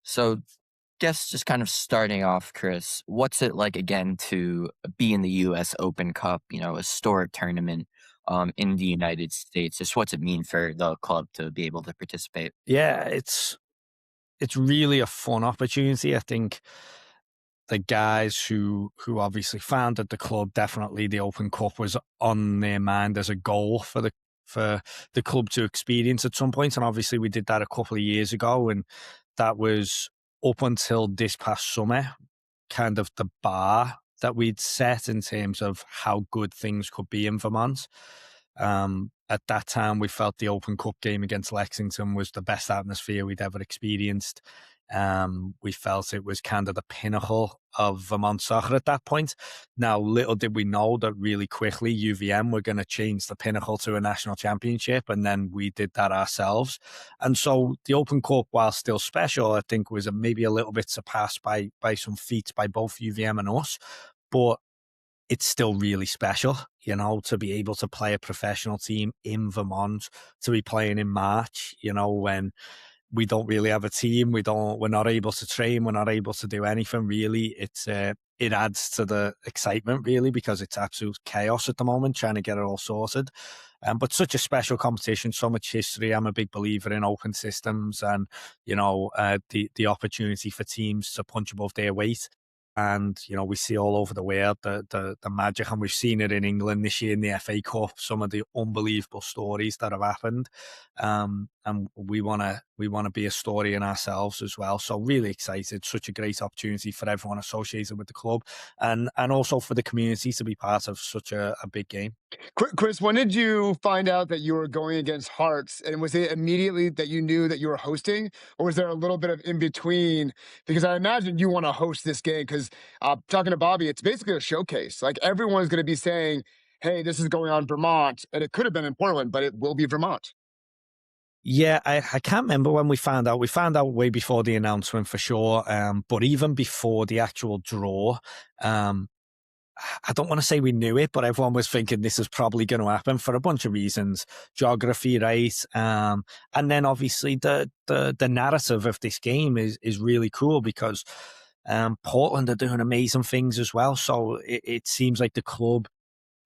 So, guess just kind of starting off, Chris, what's it like again to be in the U.S. Open Cup? A historic tournament in the United States. Just what's it mean for the club to be able to participate? Yeah, it's really a fun opportunity. I think the guys who obviously founded the club, definitely the Open Cup was on their mind as a goal for the club to experience at some point. And obviously we did that a couple of years ago, and that was up until this past summer, kind of the bar that we'd set in terms of how good things could be in Vermont. At that time, we felt the Open Cup game against Lexington was the best atmosphere we'd ever experienced. We felt it was kind of the pinnacle of Vermont soccer at that point. Now, little did we know that really quickly UVM were going to change the pinnacle to a national championship, and then we did that ourselves. And so the Open Cup, while still special, I think was maybe a little bit surpassed by some feats by both UVM and us. But it's still really special, to be able to play a professional team in Vermont, to be playing in March, when we don't really have a team, we're not able to train, we're not able to do anything really. It adds to the excitement really, because it's absolute chaos at the moment trying to get it all sorted. But such a special competition, so much history. I'm a big believer in open systems and, the opportunity for teams to punch above their weight. And, we see all over the world the magic, and we've seen it in England this year in the FA Cup, some of the unbelievable stories that have happened. And we want to be a story in ourselves as well. So really excited, such a great opportunity for everyone associated with the club, and also for the community to be part of such a big game. Chris, when did you find out that you were going against Hearts? And was it immediately that you knew that you were hosting, or was there a little bit of in between? Because I imagine you want to host this game. Because talking to Bobby, it's basically a showcase. Like everyone's going to be saying, "Hey, this is going on Vermont," and it could have been in Portland, but it will be Vermont. Yeah, I can't remember when we found out. We found out way before the announcement for sure. But even before the actual draw, um, I don't want to say we knew it, but everyone was thinking this is probably going to happen for a bunch of reasons. Geography, right? And then obviously the narrative of this game is really cool because Portland are doing amazing things as well. So it seems like the club,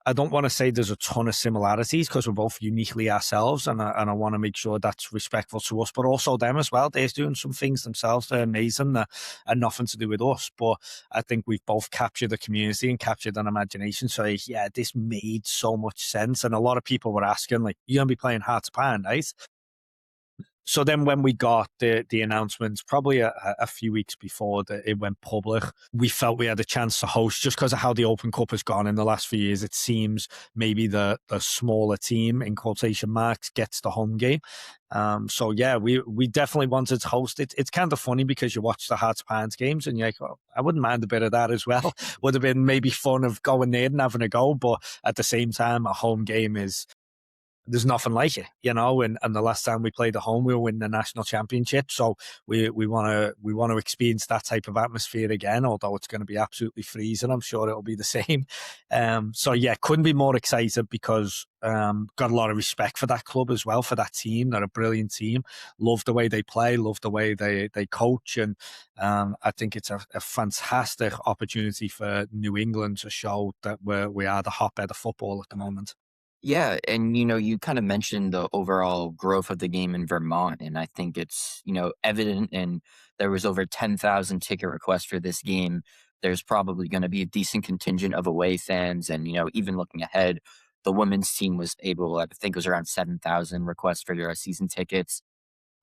I don't want to say there's a ton of similarities because we're both uniquely ourselves, and I want to make sure that's respectful to us, but also them as well. They're doing some things themselves. They're amazing. That are nothing to do with us, but I think we've both captured the community and captured an imagination. So yeah, this made so much sense. And a lot of people were asking, like, you're going to be playing Hearts of Pan, right? So then when we got the announcements, probably a few weeks before it went public, we felt we had a chance to host just because of how the Open Cup has gone in the last few years. It seems maybe the smaller team, in quotation marks, gets the home game. So yeah, we definitely wanted to host it. It's kind of funny because you watch the Hearts Pines games and you're like, oh, I wouldn't mind a bit of that as well. Would have been maybe fun of going there and having a go, but at the same time, a home game is, there's nothing like it, and the last time we played at home, we were winning the national championship. So we want to experience that type of atmosphere again, although it's going to be absolutely freezing. I'm sure it'll be the same. So yeah, couldn't be more excited because got a lot of respect for that club as well, for that team. They're a brilliant team. Love the way they play, love the way they coach. And I think it's a fantastic opportunity for New England to show that we are the hotbed of football at the moment. Yeah, and you kind of mentioned the overall growth of the game in Vermont, and I think it's evident. And there was over 10,000 ticket requests for this game. There's probably going to be a decent contingent of away fans, and even looking ahead, the women's team was able, I think, it was around 7,000 requests for their season tickets.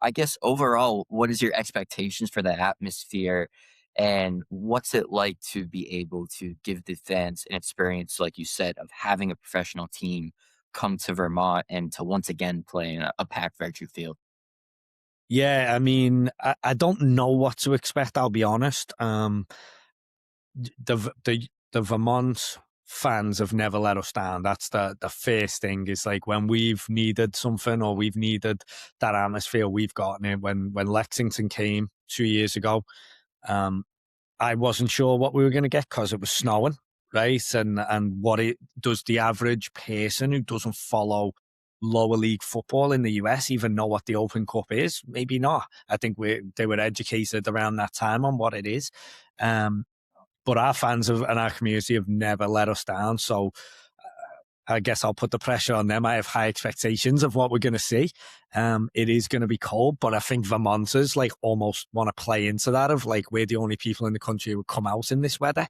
I guess overall, what is your expectations for the atmosphere, and what's it like to be able to give the fans an experience, like you said, of having a professional team come to Vermont and to once again play in a packed Virtue Field? Yeah, I mean, I don't know what to expect. I'll be honest. The Vermont fans have never let us down. That's the first thing. Is like when we've needed something or we've needed that atmosphere, we've gotten it. When Lexington came 2 years ago, um, I wasn't sure what we were going to get because it was snowing, right? And what it does, the average person who doesn't follow lower league football in the US even know what the Open Cup is? Maybe not. I think they were educated around that time on what it is. But our fans and our community have never let us down. So I guess I'll put the pressure on them. I have high expectations of what we're going to see. It is going to be cold, but I think Vermonters like almost want to play into that of like, we're the only people in the country who come out in this weather.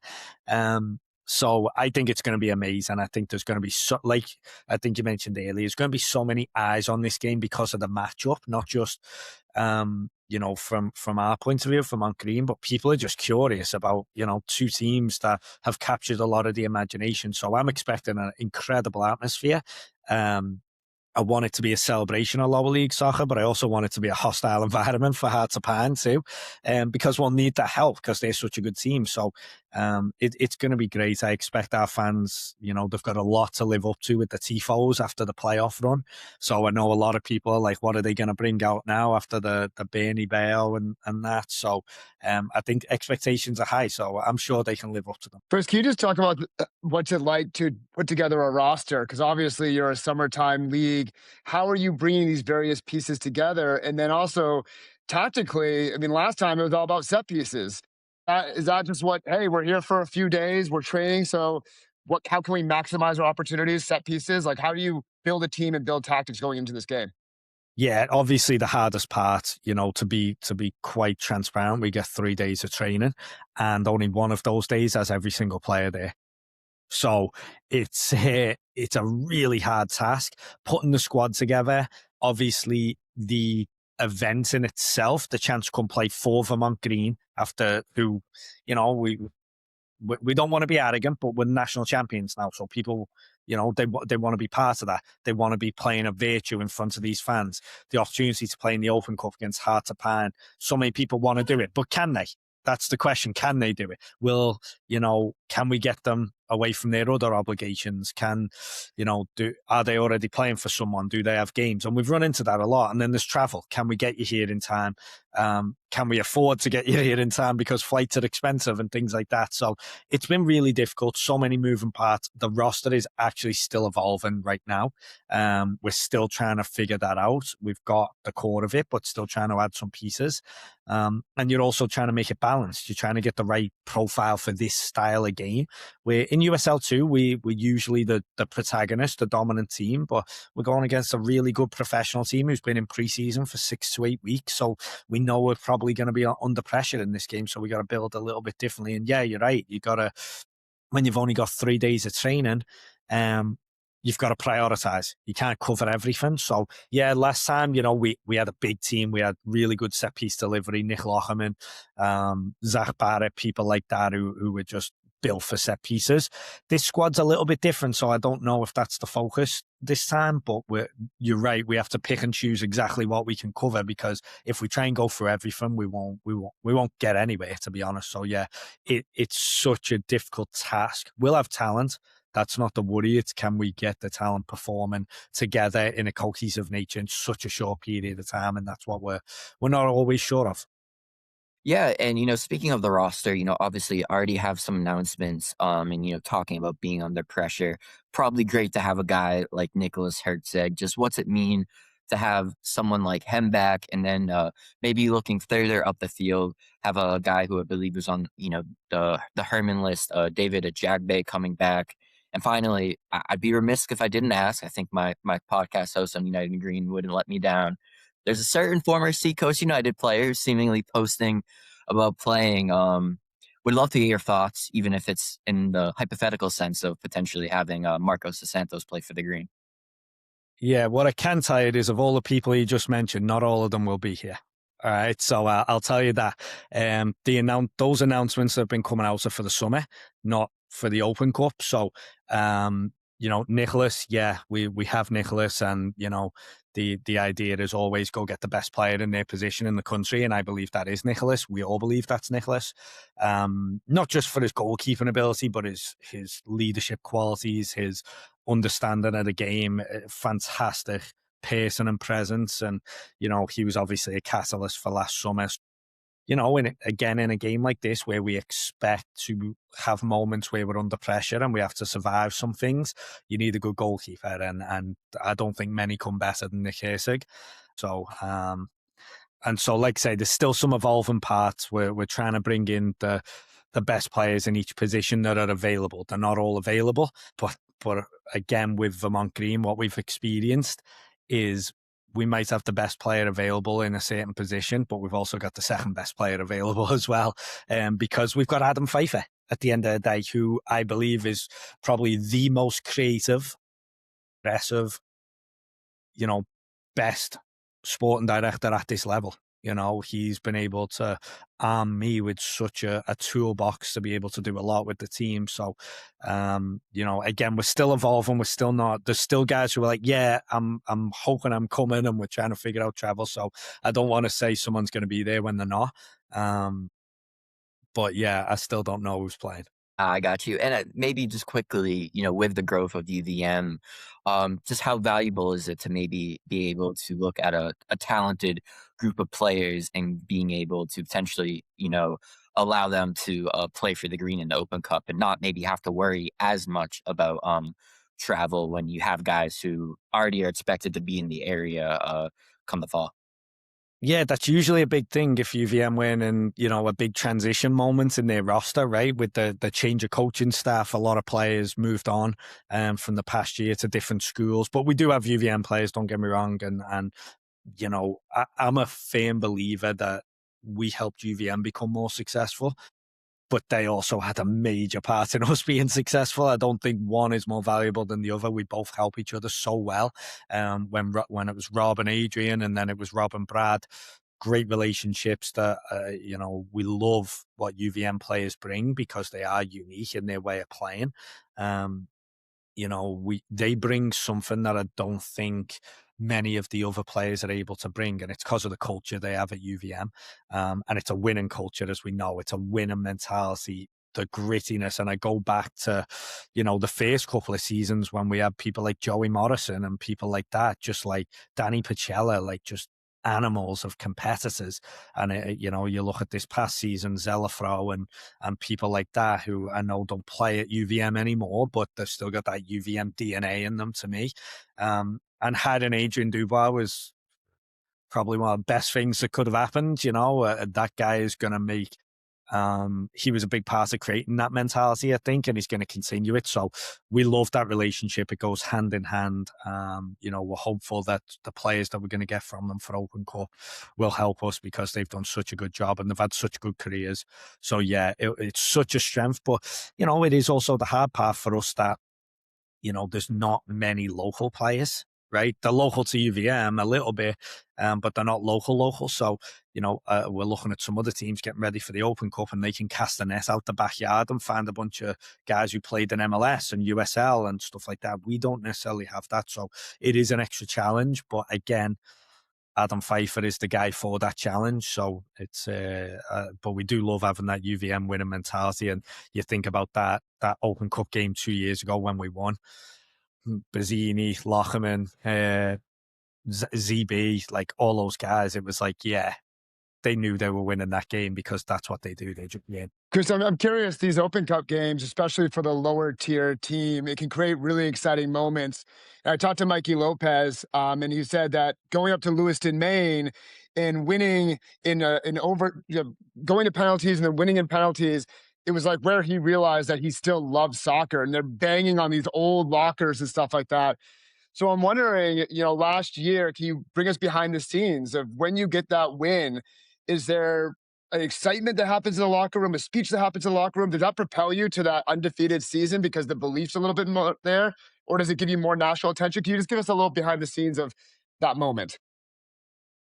So I think it's going to be amazing. I think there's going to be like I think you mentioned earlier, there's going to be so many eyes on this game because of the matchup, not just from our point of view, from Mount Green, but people are just curious about, two teams that have captured a lot of the imagination. So I'm expecting an incredible atmosphere. I want it to be a celebration of lower league soccer, but I also want it to be a hostile environment for Hearts of Pine too, because we'll need that help because they're such a good team. So it's going to be great. I expect our fans, they've got a lot to live up to with the Tifos after the playoff run. So I know a lot of people are like, what are they going to bring out now after the Bernie Bale and that? So I think expectations are high, so I'm sure they can live up to them. First, can you just talk about what's it like to put together a roster? Because obviously you're a summertime league. How are you bringing these various pieces together? And then also tactically, I mean, last time it was all about set pieces. Is that just what, hey, we're here for a few days, we're training. So how can we maximize our opportunities, set pieces? Like, how do you build a team and build tactics going into this game? Yeah, obviously the hardest part, to be quite transparent, we get 3 days of training and only one of those days has every single player there. So it's a really hard task putting the squad together. Obviously, the event in itself, the chance to come play for Vermont Green after who, we don't want to be arrogant, but we're national champions now. So people, they want to be part of that. They want to be playing a virtue in front of these fans. The opportunity to play in the Open Cup against Hearts of Pine. So many people want to do it, but can they? That's the question. Can they do it? Can we get them away from their other obligations? Are they already playing for someone? Do they have games? And we've run into that a lot. And then there's travel. Can we get you here in time? Can we afford to get you here in time because flights are expensive and things like that? So it's been really difficult. So many moving parts. The roster is actually still evolving right now. We're still trying to figure that out. We've got the core of it, but still trying to add some pieces. And you're also trying to make it balanced. You're trying to get the right profile for this style of game. We're in USL2, we're usually the protagonist, the dominant team, but we're going against a really good professional team who's been in preseason for 6 to 8 weeks. So we know we're probably going to be under pressure in this game. So we got to build a little bit differently. And yeah, you're right. You got to, when you've only got 3 days of training, you've got to prioritize. You can't cover everything. So yeah, last time, we had a big team. We had really good set piece delivery, Nick Locherman, Zach Barrett, people like that who were just built for set pieces. This squad's a little bit different, so I don't know if that's the focus this time, but you're right. We have to pick and choose exactly what we can cover, because if we try and go through everything, we won't get anywhere, to be honest. So yeah, it's such a difficult task. We'll have talent. That's not the worry. It's, can we get the talent performing together in a cohesive nature in such a short period of time? And that's what we're not always sure of. Yeah, and speaking of the roster, obviously already have some announcements, and talking about being under pressure. Probably great to have a guy like Nicholas Hertzeg. Just what's it mean to have someone like him back, and then maybe looking further up the field, have a guy who I believe was on the Herman list, David Ajagbe, coming back. And finally, I'd be remiss if I didn't ask. I think my podcast host on United and Green wouldn't let me down. There's a certain former Seacoast United player who's seemingly posting about playing. Would love to hear your thoughts, even if it's in the hypothetical sense of potentially having Marcos Dos Santos play for the Green. Yeah, what I can tell you is, of all the people you just mentioned, not all of them will be here. All right, so I'll tell you that those announcements that have been coming out are for the summer, not for the Open Cup. So, Nicholas, yeah, we have Nicholas, and the idea is always go get the best player in their position in the country, and I believe that is Nicholas. We all believe that's Nicholas, not just for his goalkeeping ability, but his leadership qualities, his understanding of the game, fantastic person and presence. And he was obviously a catalyst for last summer. again, in a game like this where we expect to have moments where we're under pressure and we have to survive some things, you need a good goalkeeper, and I don't think many come better than Nick Herzig. So, like I say, there's still some evolving parts where we're trying to bring in the best players in each position that are available. They're not all available, but again, with Vermont Green, what we've experienced is we might have the best player available in a certain position, but we've also got the second best player available as well, because we've got Adam Pfeiffer at the end of the day, who I believe is probably the most creative, aggressive, best sporting director at this level. He's been able to arm me with such a toolbox to be able to do a lot with the team. So, again, we're still evolving. We're still not. There's still guys who are like, yeah, I'm hoping I'm coming, and we're trying to figure out travel. So I don't want to say someone's going to be there when they're not. But yeah, I still don't know who's playing. I got you. And maybe just quickly, with the growth of UVM, just how valuable is it to maybe be able to look at a talented group of players and being able to potentially, allow them to play for the Green in the Open Cup and not maybe have to worry as much about travel when you have guys who already are expected to be in the area come the fall? Yeah, that's usually a big thing if UVM win and, a big transition moment in their roster, right? With the change of coaching staff, a lot of players moved on from the past year to different schools. But we do have UVM players, don't get me wrong. And I'm a firm believer that we helped UVM become more successful, but they also had a major part in us being successful. I don't think one is more valuable than the other. We both help each other so well. When it was Rob and Adrian, and then it was Rob and Brad, great relationships that, we love what UVM players bring because they are unique in their way of playing. They bring something that I don't think many of the other players are able to bring, and it's because of the culture they have at UVM. And it's a winning culture, as we know. It's a winning mentality, the grittiness. And I go back to, the first couple of seasons when we had people like Joey Morrison and people like that, just like Danny Pacella, like just animals of competitors. And you look at this past season, Zelafro and people like that, who I know don't play at UVM anymore, but they've still got that UVM DNA in them to me. And having Adrian Dubois was probably one of the best things that could have happened. That guy is going to make. He was a big part of creating that mentality, I think, and he's going to continue it. So we love that relationship. It goes hand in hand. We're hopeful that the players that we're going to get from them for Open Cup will help us because they've done such a good job and they've had such good careers. So yeah, it's such a strength. But, it is also the hard part for us that, there's not many local players, right? They're local to UVM a little bit, but they're not local. So, we're looking at some other teams getting ready for the Open Cup and they can cast the net out the backyard and find a bunch of guys who played in MLS and USL and stuff like that. We don't necessarily have that. So it is an extra challenge. But again, Adam Pfeiffer is the guy for that challenge. So it's, but we do love having that UVM winning mentality. And you think about that Open Cup game 2 years ago when we won, Bazzini, Locherman, ZB, like all those guys. It was like, yeah, they knew they were winning that game because that's what they do. They just win. Chris, I'm curious, these Open Cup games, especially for the lower tier team, it can create really exciting moments. And I talked to Mikey Lopez, and he said that going up to Lewiston, Maine, and winning going to penalties and then winning in penalties, it was like where he realized that he still loves soccer, and they're banging on these old lockers and stuff like that. So I'm wondering, last year, can you bring us behind the scenes of when you get that win? Is there an excitement that happens in the locker room, a speech that happens in the locker room? Does that propel you to that undefeated season because the belief's a little bit more there? Or does it give you more national attention? Can you just give us a little behind the scenes of that moment?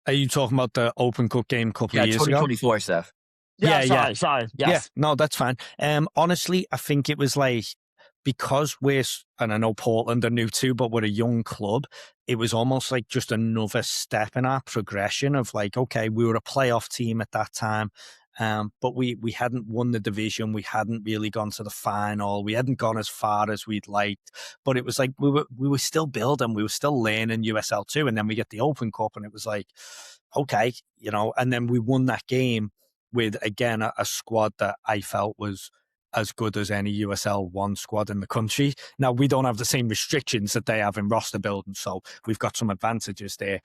Are you talking about the Open Cup game a couple Yeah, of years ago? 2024 stuff. Yeah, sorry. Yeah, Yes. no, that's fine. Honestly, I think it was like, because and I know Portland are new too, but we're a young club, it was almost like just another step in our progression of like, okay, we were a playoff team at that time, but we hadn't won the division. We hadn't really gone to the final. We hadn't gone as far as we'd liked, but it was like we were still building. We were still learning USL too, and then we get the Open Cup, and it was like, okay, and then we won that game. with, again, a squad that I felt was as good as any USL 1 squad in the country. Now, we don't have the same restrictions that they have in roster building, so we've got some advantages there.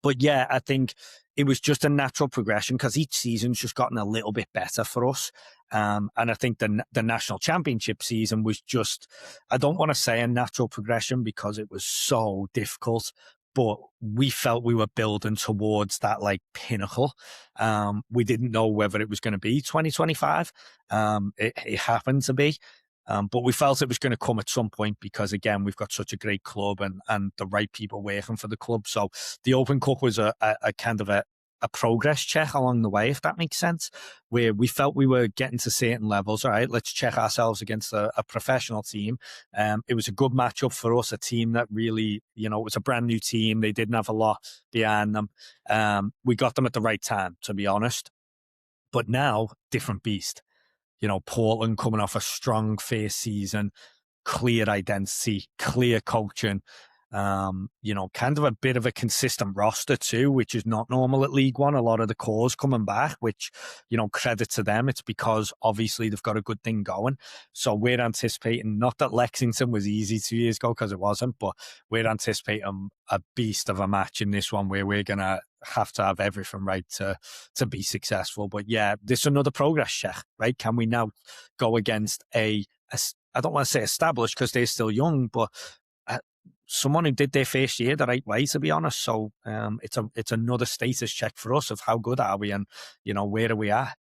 But yeah, I think it was just a natural progression because each season's just gotten a little bit better for us. And I think the national championship season was just, I don't want to say a natural progression because it was so difficult, but we felt we were building towards that like pinnacle. We didn't know whether it was going to be 2025. It happened to be. But we felt it was going to come at some point because, again, we've got such a great club and the right people working for the club. So the Open Cup was a kind of a progress check along the way, if that makes sense, where we felt we were getting to certain levels. All right, let's check ourselves against a professional team. It was a good matchup for us, a team that really, it was a brand new team. They didn't have a lot behind them. We got them at the right time, to be honest. But now, different beast. Portland coming off a strong first season, clear identity, clear coaching, kind of a bit of a consistent roster too, which is not normal at League One. A lot of the cores coming back, which, credit to them. It's because obviously they've got a good thing going. So we're anticipating, not that Lexington was easy 2 years ago because it wasn't, but we're anticipating a beast of a match in this one where we're going to have to have everything right to be successful. But yeah, this is another progress check, right? Can we now go against I don't want to say established because they're still young, but someone who did their first year the right way, to be honest. So it's another status check for us of how good are we and, where are we at?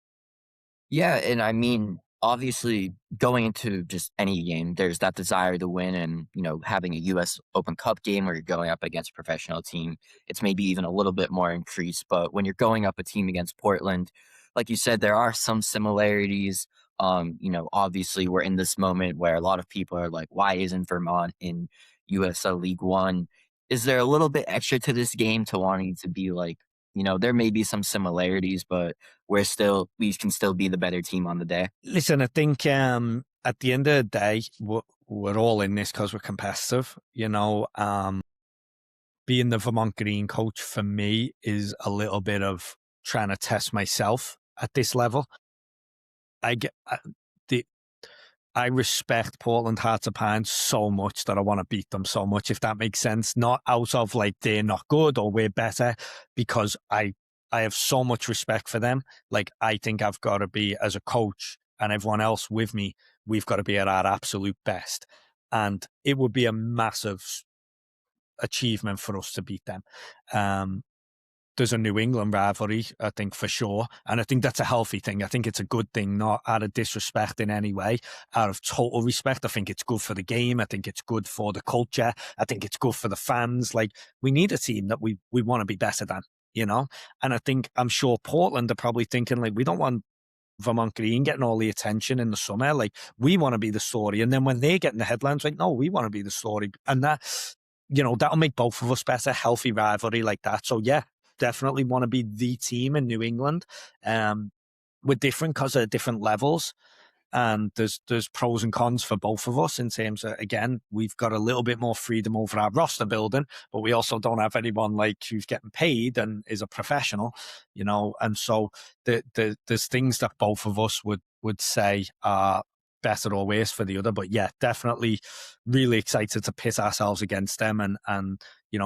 Yeah, and I mean, obviously, going into just any game, there's that desire to win, and having a U.S. Open Cup game where you're going up against a professional team, it's maybe even a little bit more increased. But when you're going up a team against Portland, like you said, there are some similarities. Obviously, we're in this moment where a lot of people are like, "Why isn't Vermont in USL League One?" Is there a little bit extra to this game to wanting to be like, there may be some similarities, but we can still be the better team on the day. Listen, I think at the end of the day, we're all in this because we're competitive. Being the Vermont Green coach for me is a little bit of trying to test myself at this level. I respect Portland Hearts of Pine so much that I want to beat them so much, if that makes sense. Not out of like they're not good or we're better, because I have so much respect for them. Like, I think I've got to be, as a coach and everyone else with me, we've got to be at our absolute best. And it would be a massive achievement for us to beat them. There's a New England rivalry, I think, for sure. And I think that's a healthy thing. I think it's a good thing, not out of disrespect in any way, out of total respect. I think it's good for the game. I think it's good for the culture. I think it's good for the fans. Like, we need a team that we want to be better than, And I'm sure Portland are probably thinking, like, we don't want Vermont Green getting all the attention in the summer. Like, we want to be the story. And then when they're getting the headlines, like, no, we want to be the story. And that, that'll make both of us better, healthy rivalry like that. So yeah, definitely want to be the team in New England. We're different because of different levels. And there's pros and cons for both of us in terms of, again, we've got a little bit more freedom over our roster building, but we also don't have anyone like who's getting paid and is a professional, and so there's things that both of us would say are better or worse for the other. But yeah, definitely really excited to pit ourselves against them and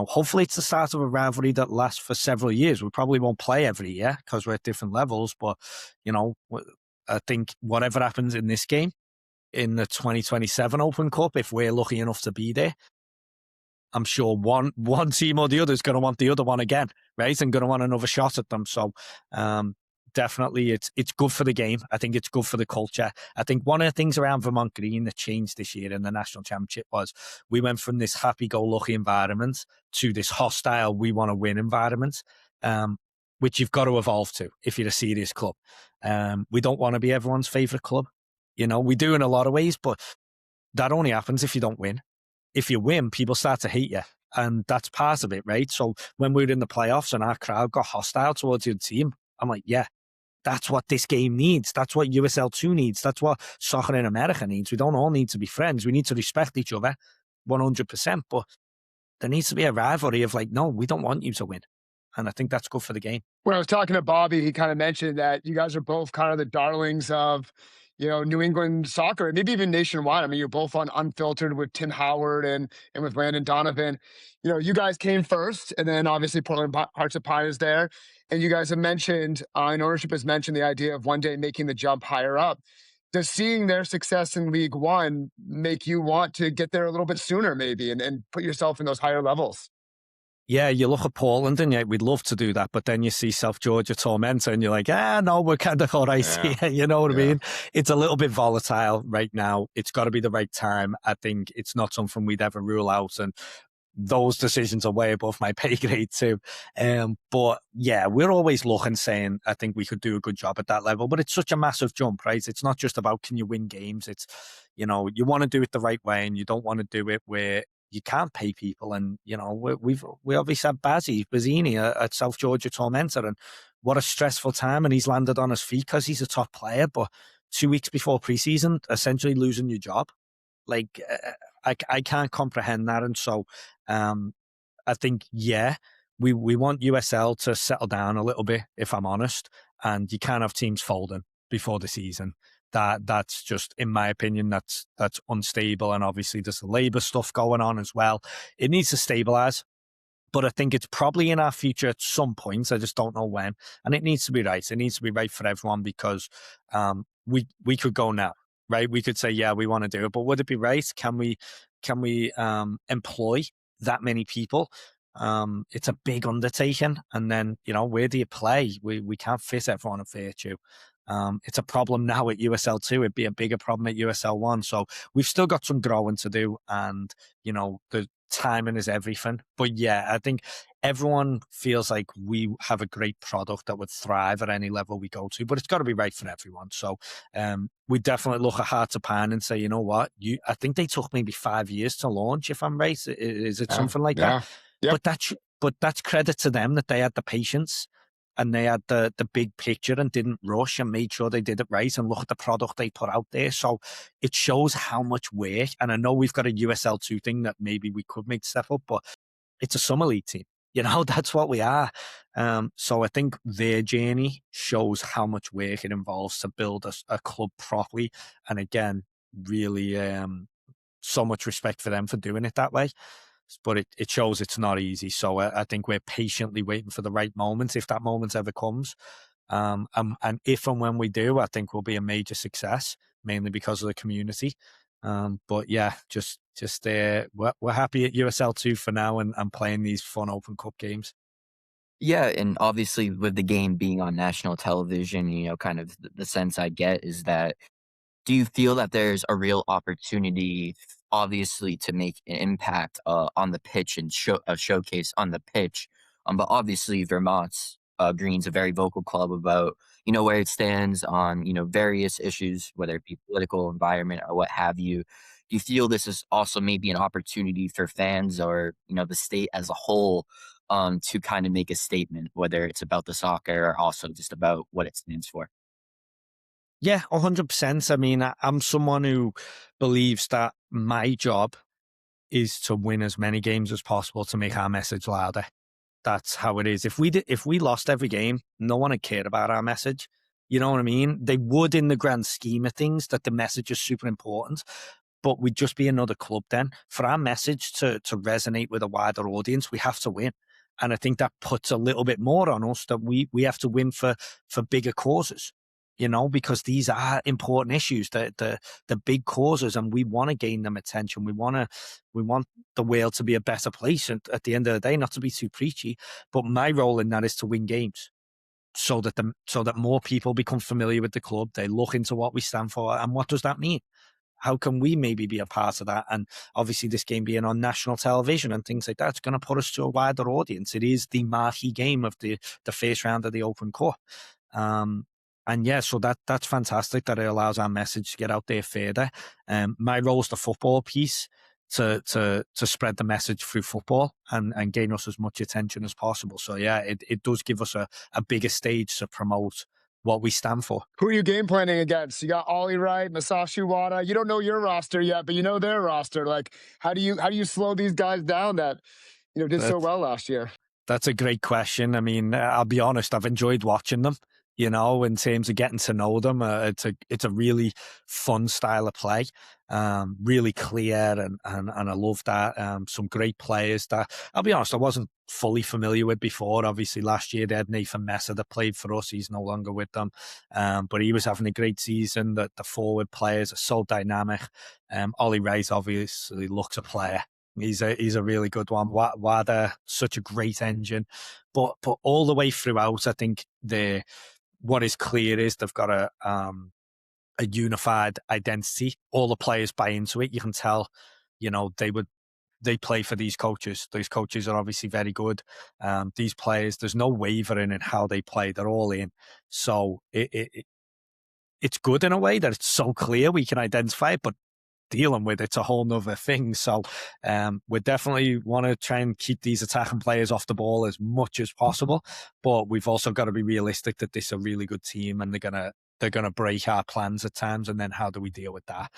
hopefully it's the start of a rivalry that lasts for several years. We probably won't play every year because we're at different levels, but I think whatever happens in this game, in the 2027 Open Cup, if we're lucky enough to be there, I'm sure one team or the other is going to want the other one again, right? And going to want another shot at them. So definitely it's good for the game. I think it's good for the culture. I think one of the things around Vermont Green that changed this year in the National Championship was we went from this happy-go-lucky environment to this hostile, we want to win environment. Which you've got to evolve to if you're a serious club. We don't want to be everyone's favourite club. We do in a lot of ways, but that only happens if you don't win. If you win, people start to hate you. And that's part of it, right? So when we were in the playoffs and our crowd got hostile towards your team, I'm like, yeah, that's what this game needs. That's what USL 2 needs. That's what soccer in America needs. We don't all need to be friends. We need to respect each other 100%. But there needs to be a rivalry of like, no, we don't want you to win. and I think that's good for the game. When I was talking to Bobby, he kind of mentioned that you guys are both kind of the darlings of, New England soccer, and maybe even nationwide. I mean, you're both on Unfiltered with Tim Howard and with Landon Donovan. You guys came first, and then obviously Portland Hearts of Pine is there. And you guys have mentioned, and ownership has mentioned the idea of one day making the jump higher up. Does seeing their success in League One make you want to get there a little bit sooner, maybe, and put yourself in those higher levels? Yeah, you look at Portland and yeah, we'd love to do that, but then you see South Georgia Tormentor and you're like, no, we're kind of all right Yeah, here. You know what I yeah. mean? It's a little bit volatile right now. It's got to be the right time. I think it's not something we'd ever rule out. And those decisions are way above my pay grade too. But yeah, we're always looking, saying, I think we could do a good job at that level, but it's such a massive jump, right? It's not just about can you win games. It's, you want to do it the right way and you don't want to do it where you can't pay people. And, we obviously had Bazzini at South Georgia Tormentor, and what a stressful time. And he's landed on his feet because he's a top player, but 2 weeks before preseason, essentially losing your job. Like, I can't comprehend that. And so, I think, yeah, we want USL to settle down a little bit, if I'm honest, and you can't have teams folding before the season. That's just, in my opinion, that's unstable. And obviously there's the labor stuff going on as well. It needs to stabilize. But I think it's probably in our future at some point. I just don't know when. And it needs to be right. It needs to be right for everyone, because we could go now, right? We could say, yeah, we want to do it, but would it be right? Can we employ that many people? It's a big undertaking. And then, where do you play? We can't fit everyone at Virtue. It's a problem now at USL2. It'd be a bigger problem at USL1. So we've still got some growing to do, and the timing is everything. But yeah, I think everyone feels like we have a great product that would thrive at any level we go to, but it's got to be right for everyone. So we definitely look at Hearts of Pan and say, you know what, I think they took maybe 5 years to launch, if I'm right. Is it Yeah, something like that? yeah. Yep. But that's credit to them, that they had the patience and they had the big picture and didn't rush and made sure they did it right, and look at the product they put out there. So it shows how much work. And I know we've got a USL2 thing that maybe we could make step up, but it's a summer league team. That's what we are. So I think their journey shows how much work it involves to build a club properly. And again, really, so much respect for them for doing it that way. But it shows it's not easy. So I think we're patiently waiting for the right moment, if that moment ever comes. And if and when we do, I think we'll be a major success, mainly because of the community. But yeah, just we're happy at USL2 for now, and playing these fun Open Cup games. Yeah, and obviously with the game being on national television, kind of the sense I get is that, do you feel that there's a real opportunity, obviously, to make an impact on the pitch and a showcase on the pitch? But obviously, Vermont's Green's a very vocal club about where it stands on various issues, whether it be political, environment, or what have you. Do you feel this is also maybe an opportunity for fans, or the state as a whole, to kind of make a statement, whether it's about the soccer or also just about what it stands for? Yeah, 100%. I mean, I'm someone who believes that my job is to win as many games as possible to make our message louder. That's how it is. If we lost every game, no one would care about our message. You know what I mean? They would, in the grand scheme of things, that the message is super important, but we'd just be another club then. For our message to resonate with a wider audience, we have to win. And I think that puts a little bit more on us, that we have to win for bigger causes, because these are important issues, the big causes, and we want to gain them attention. We want the world to be a better place. And at the end of the day, not to be too preachy, but my role in that is to win games, so that more people become familiar with the club. They look into what we stand for, and what does that mean? How can we maybe be a part of that? And obviously this game being on national television and things like that, it's going to put us to a wider audience. It is the marquee game of the first round of the Open Cup. And yeah, so that's fantastic that it allows our message to get out there further. My role is the football piece, to spread the message through football and gain us as much attention as possible. So yeah, it does give us a bigger stage to promote what we stand for. Who are you game planning against? You got Ollie Wright, Masashi Wada. You don't know your roster yet, but you know their roster. Like, how do you slow these guys down that did so That well last year? That's a great question. I mean, I'll be honest, I've enjoyed watching them, in terms of getting to know them. It's a really fun style of play, really clear, and I love that. Some great players that, I'll be honest, I wasn't fully familiar with before. Obviously, last year they had Nathan Messer that played for us. He's no longer with them, but he was having a great season. The forward players are so dynamic. Ollie Wright obviously looks a player. He's a really good one. Wada, such a great engine, but all the way throughout, I think what is clear is they've got a unified identity. All the players buy into it. You can tell, they play for these coaches. Those coaches are obviously very good. These players, there's no wavering in how they play. They're all in. So it's good in a way that it's so clear we can identify it, but dealing with it's a whole nother thing. So we definitely want to try and keep these attacking players off the ball as much as possible, but we've also got to be realistic that this is a really good team and they're gonna break our plans at times, and then how do we deal with that?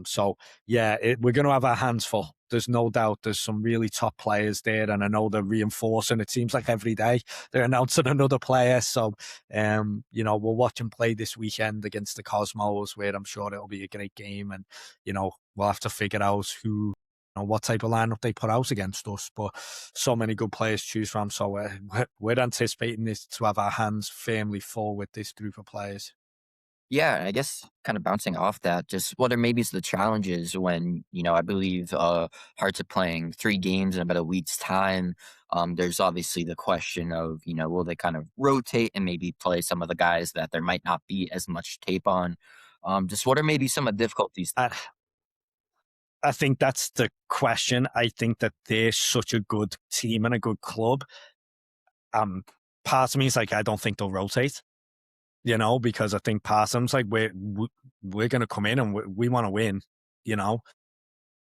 So yeah, we're going to have our hands full. There's no doubt. There's some really top players there, and I know they're reinforcing. It seems like every day they're announcing another player. So we'll watch them play this weekend against the Cosmos, where I'm sure it'll be a great game, and we'll have to figure out what type of lineup they put out against us. But so many good players to choose from. So we're anticipating this to have our hands firmly full with this group of players. Yeah, I guess kind of bouncing off that, just what are maybe the challenges when, I believe Hearts are playing 3 games in about a week's time. There's obviously the question of, will they kind of rotate and maybe play some of the guys that there might not be as much tape on? Just what are maybe some of the difficulties? I, I think that's the question. I think that they're such a good team and a good club. Part of me is like, I don't think they'll rotate. Because I think part of them's like, we're going to come in and we want to win. You know,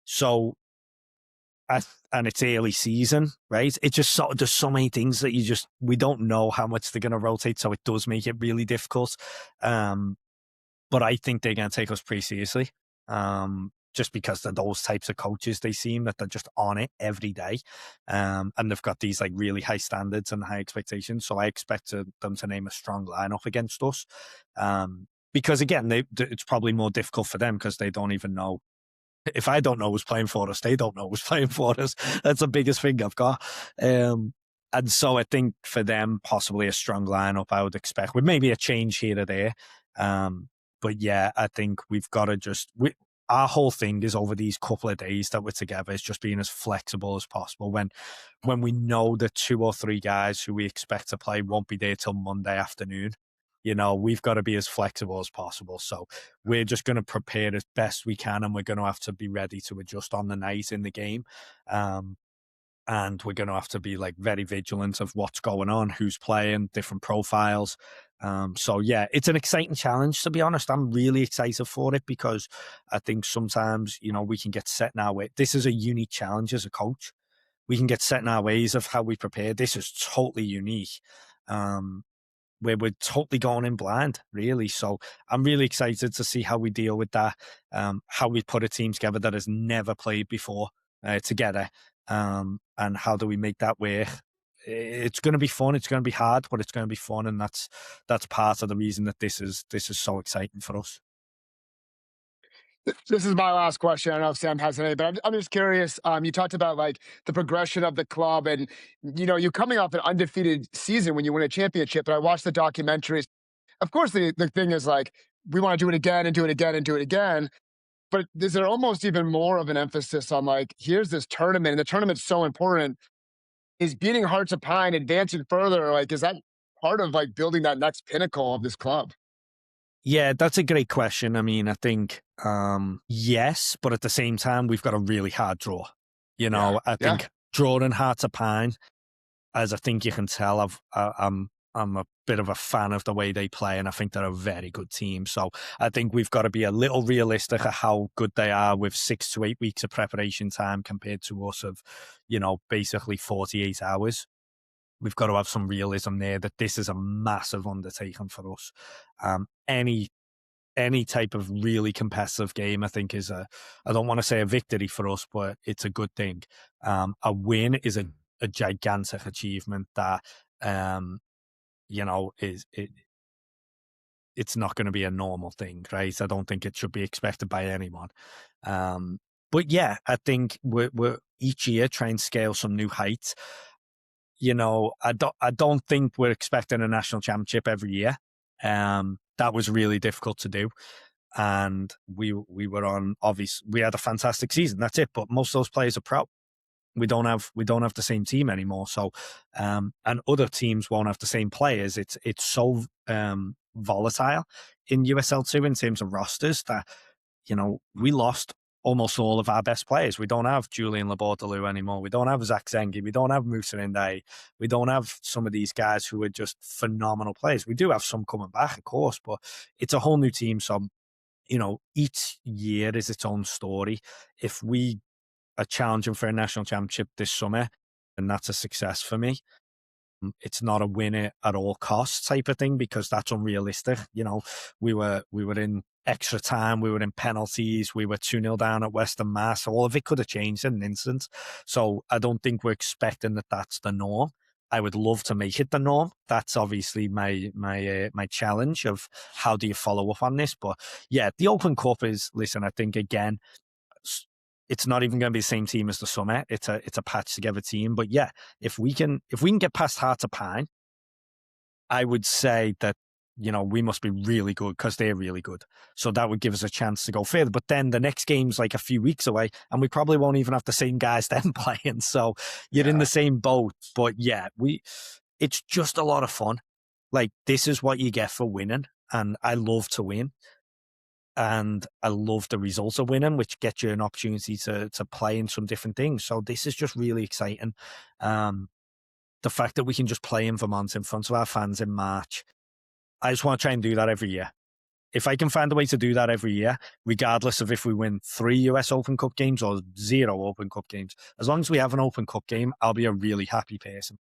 so and it's early season, right? It's just there's so many things that we don't know how much they're going to rotate, so it does make it really difficult. But I think they're going to take us pretty seriously. Just because they're those types of coaches, they seem that they're just on it every day. And they've got these like really high standards and high expectations. So I expect them to name a strong lineup against us. Because again, it's probably more difficult for them because they don't even know. If I don't know who's playing for us, they don't know who's playing for us. That's the biggest thing I've got. And so I think for them, possibly a strong lineup, I would expect, with maybe a change here or there. But yeah, I think we've got to our whole thing is over these couple of days that we're together is just being as flexible as possible. When we know that 2 or 3 guys who we expect to play won't be there till Monday afternoon, we've got to be as flexible as possible. So we're just going to prepare as best we can, and we're going to have to be ready to adjust on the night in the game. And we're going to have to be like very vigilant of what's going on, who's playing, different profiles. So yeah, it's an exciting challenge, to be honest. I'm really excited for it because I think sometimes, we can get set in our way. This is a unique challenge as a coach. We can get set in our ways of how we prepare. This is totally unique. Where we're totally going in blind, really. So I'm really excited to see how we deal with that, how we put a team together that has never played before together, and how do we make that work. It's going to be fun. It's going to be hard, but it's going to be fun, and that's part of the reason that this is so exciting for us. This is my last question. I don't know if Sam has any, but I'm just curious. You talked about like the progression of the club, and you coming off an undefeated season when you win a championship. But I watched the documentaries. Of course, the thing is like we want to do it again and do it again and do it again. But is there almost even more of an emphasis on like here's this tournament, and the tournament's so important? Is beating Hearts of Pine, advancing further, like is that part of like building that next pinnacle of this club? Yeah, that's a great question. I mean, I think yes, but at the same time, we've got a really hard draw. Yeah, I yeah. think drawing Hearts of Pine, as I think you can tell, I'm a bit of a fan of the way they play, and I think they're a very good team. So I think we've got to be a little realistic of how good they are with 6 to 8 weeks of preparation time compared to us of, basically 48 hours. We've got to have some realism there that this is a massive undertaking for us. Any type of really competitive game, I think, I don't want to say a victory for us, but it's a good thing. A win is a a gigantic achievement that it's not going to be a normal thing, right? I don't think it should be expected by anyone. But yeah, I think we're each year trying to scale some new heights. I don't think we're expecting a national championship every year. That was really difficult to do. And we were on, obviously we had a fantastic season. That's it. But most of those players are pro. We don't have the same team anymore. So, and other teams won't have the same players. It's so volatile in USL2 in terms of rosters that, we lost almost all of our best players. We don't have Julian Labordelou anymore. We don't have Zach Zengi. We don't have Musa Inde. We don't have some of these guys who are just phenomenal players. We do have some coming back, of course, but it's a whole new team. So, each year is its own story. If we are challenging for a national championship this summer, and that's a success for me. It's not a winner at all costs type of thing, because that's unrealistic. We were in extra time, we were in penalties, we were 2-0 down at Western Mass. All of it could have changed in an instant. So I don't think we're expecting that that's the norm. I would love to make it the norm. That's obviously my challenge of how do you follow up on this. But yeah, the Open Cup is, listen, I think again, it's not even going to be the same team as the summer. It's a patched together team. But yeah, if we can get past Hearts of Pine, I would say that, we must be really good because they're really good. So that would give us a chance to go further. But then the next game's like a few weeks away, and we probably won't even have the same guys then playing. So you're in the same boat. But yeah, it's just a lot of fun. Like, this is what you get for winning. And I love to win. And I love the results of winning, which gets you an opportunity to play in some different things. So this is just really exciting. The fact that we can just play in Vermont in front of our fans in March, I just want to try and do that every year. If I can find a way to do that every year, regardless of if we win 3 US Open Cup games or 0 Open Cup games, as long as we have an Open Cup game, I'll be a really happy person.